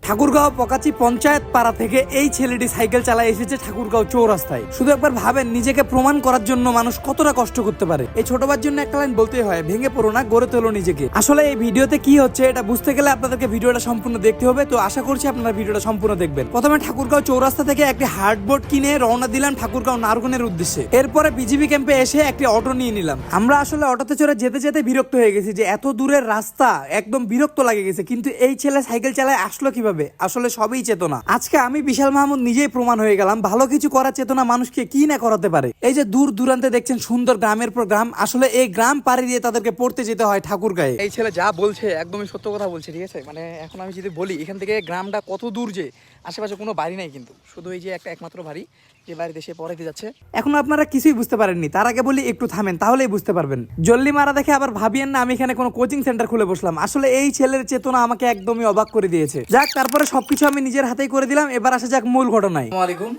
ঠাকুরগাঁও পকাচি পঞ্চায়েত পাড়া থেকে এই ছেলেটি সাইকেল চালায় এসেছে ঠাকুরগাঁও চৌরাস্তায়। শুধু একবার ভাবেন, নিজেকে প্রমাণ করার জন্য মানুষ কতটা কষ্ট করতে পারে। এই ছোটবার জন্য একটা লাইন বলতেই হয়, ভেঙে পড়ো না, গড়ে তোলো নিজেকে। আসলে এই ভিডিওতে কি হচ্ছে এটা বুঝতে গেলে আপনাদেরকে ভিডিওটা সম্পূর্ণ দেখতে হবে। তো আশা করছি আপনারা ভিডিওটা সম্পূর্ণ দেখবেন। প্রথমে ঠাকুরগাঁও চৌরাস্তা থেকে একটি হার্ডবোর্ড কিনে রওনা দিলাম ঠাকুরগাঁও নারগুনের উদ্দেশ্যে। এরপরে বিজিবি ক্যাম্পে এসে একটি অটো নিয়ে নিলাম। আমরা আসলে অটোতে চড়ে যেতে যেতে বিরক্ত হয়ে গেছি যে এত দূরের রাস্তা, একদম বিরক্ত লাগে গেছে। কিন্তু এই ছেলে সাইকেল চালায় আসলো কিভাবে? আসলে সবই চেতনা। আজকে আমি বিশাল মাহমুদ নিজেই প্রমাণ হয়ে গেলাম, ভালো কিছু করার চেতনা মানুষকে কি না করাতে পারে। এই যে দূর দূরান্তে দেখছেন সুন্দর গ্রামের পর গ্রাম, আসলে এই গ্রাম পাড়ি দিয়ে তাদেরকে পড়তে যেতে হয় ঠাকুরগাঁয়ে। এই ছেলে যা বলছে একদমই সত্য কথা বলছে, ঠিক আছে? মানে এখন আমি যদি বলি এখান থেকে গ্রামটা কত দূর, যে আশেপাশে কোনো বাড়ি নাই, কিন্তু শুধু এই যে একটা একমাত্র বাড়ি, যে বাড়িতে সে পড়াইতে যাচ্ছে। এখন আপনারা কিছুই বুঝতে পারেননি, তার আগে বলি একটু থামেন, তাহলেই বুঝতে পারবেন। জল্লি মারা দেখে আবার ভাবিয়েন না আমি এখানে কোনো কোচিং সেন্টার খুলে বসলাম। আসলে এই ছেলের চেতনা আমাকে একদমই অবাক করে দিয়েছে। যাক, তারপরে সবকিছু আমি নিজের হাতেই করে দিলাম। এবার আসা যাক মূল ঘটনায়। আসসালামু আলাইকুম,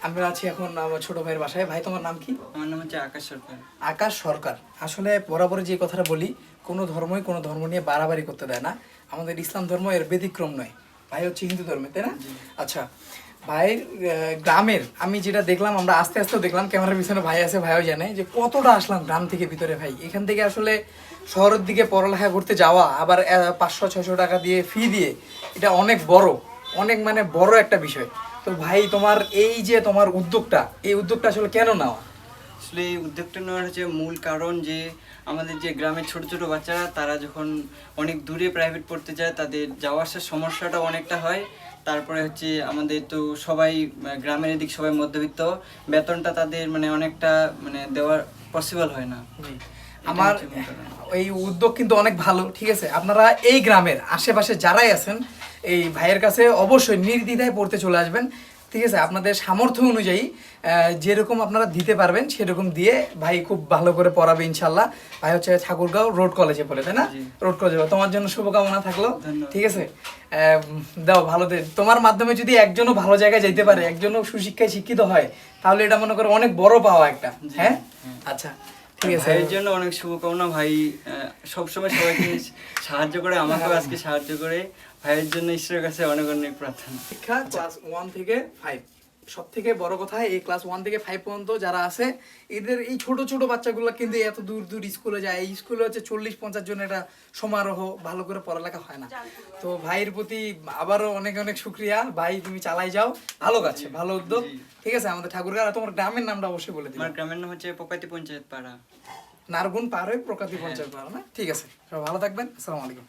আমি আছি এখন আমার ছোট ভাইয়ের বাসায়। ভাই, তোমার নাম কি? আমার নাম হচ্ছে আকাশ সরকার। আকাশ সরকার। আসলে বরাবর যে কথাটা বলি, কোনো ধর্মই কোনো ধর্ম নিয়ে বাড়াবাড়ি করতে দেয় না। আমাদের ইসলাম ধর্ম এর ব্যতিক্রম নয়। ভাই হচ্ছে হিন্দু ধর্মে, তাই না? আচ্ছা ভাইয়ের গ্রামের আমি যেটা দেখলাম, আমরা আস্তে আস্তে দেখলাম, ক্যামেরার পিছনে ভাই আছে, ভাইও জানে যে কতটা আসলাম গ্রাম থেকে ভিতরে। ভাই, এখান থেকে আসলে শহরের দিকে পড়ালেখা করতে যাওয়া, আবার 500-600 টাকা দিয়ে ফি দিয়ে, এটা অনেক বড়, অনেক মানে বড় একটা বিষয়। তো ভাই, তোমার এই যে তোমার উদ্যোগটা, এই উদ্যোগটা আসলে কেন নেওয়া? আসলে এই উদ্যোগটা নেওয়ার হচ্ছে মূল কারণ যে আমাদের যে গ্রামের ছোট ছোট বাচ্চারা, তারা যখন অনেক দূরে প্রাইভেট পড়তে যায়, তাদের যাওয়া আসার সমস্যাটা অনেকটা হয়। তারপরে হচ্ছে আমাদের তো সবাই গ্রামের এদিক সবাই মধ্যবিত্ত, বেতনটা তাদের মানে অনেকটা মানে দেওয়ার পসিবল হয় না। আমার এই উদ্যোগ কিন্তু অনেক ভালো, ঠিক আছে? আপনারা এই গ্রামের আশেপাশে যারাই আছেন, এই ভাইয়ের কাছে অবশ্যই নির্দ্বিধায় পড়তে চলে আসবেন, ঠিক আছে? আপনাদের সামর্থ্য অনুযায়ী যেরকম আপনারা দিতে পারবেন সেরকম দিয়ে ভাই খুব ভালো করে পড়াবে ইনশাল্লাহ। ভাই হচ্ছে ঠাকুরগাঁও রোড কলেজে পড়ে, তাই না? রোড কলেজে। তোমার জন্য শুভকামনা থাকলো, ঠিক আছে? দাও ভালো দে। তোমার মাধ্যমে যদি একজনও ভালো জায়গায় যাইতে পারে, একজনও সুশিক্ষায় শিক্ষিত হয়, তাহলে এটা মনে করো অনেক বড় পাওয়া একটা। হ্যাঁ, আচ্ছা ঠিক আছে। ভাইয়ের জন্য অনেক শুভকামনা। ভাই সবসময় সবাইকে সাহায্য করে, আমাকেও আজকে সাহায্য করে। ভাইয়ের জন্য ঈশ্বরের কাছে অনেক অনেক প্রার্থনা। শিক্ষা ক্লাস 1 থেকে 5, সব থেকে বড় কথা এই ক্লাস 1 থেকে 5 পর্যন্ত যারা আছে, এদের এই ছোট ছোট বাচ্চাগুলো কিন্তু এত দূর দূর স্কুলে যায়। এই স্কুলে হচ্ছে 40-50 জনের একটা সমারোহ, ভালো করে পড়ালেখা হয় না। তো ভাইয়ের প্রতি আবারও অনেক অনেক শুক্রিয়া। ভাই, তুমি চালাই যাও, ভালো কাছে, ভালো উদ্যোগ, ঠিক আছে? আমাদের ঠাকুরগাঁও। তোমার গ্রামের নামটা অবশ্যই বলে দিও। আমার গ্রামের নাম হচ্ছে পকাতি পঞ্চায়েত পাড়া। নারগুন পার হয়ে প্রকাতি পঞ্চায়েত পাড়া, না? ঠিক আছে, সবাই ভালো থাকবেন। আসসালামু আলাইকুম।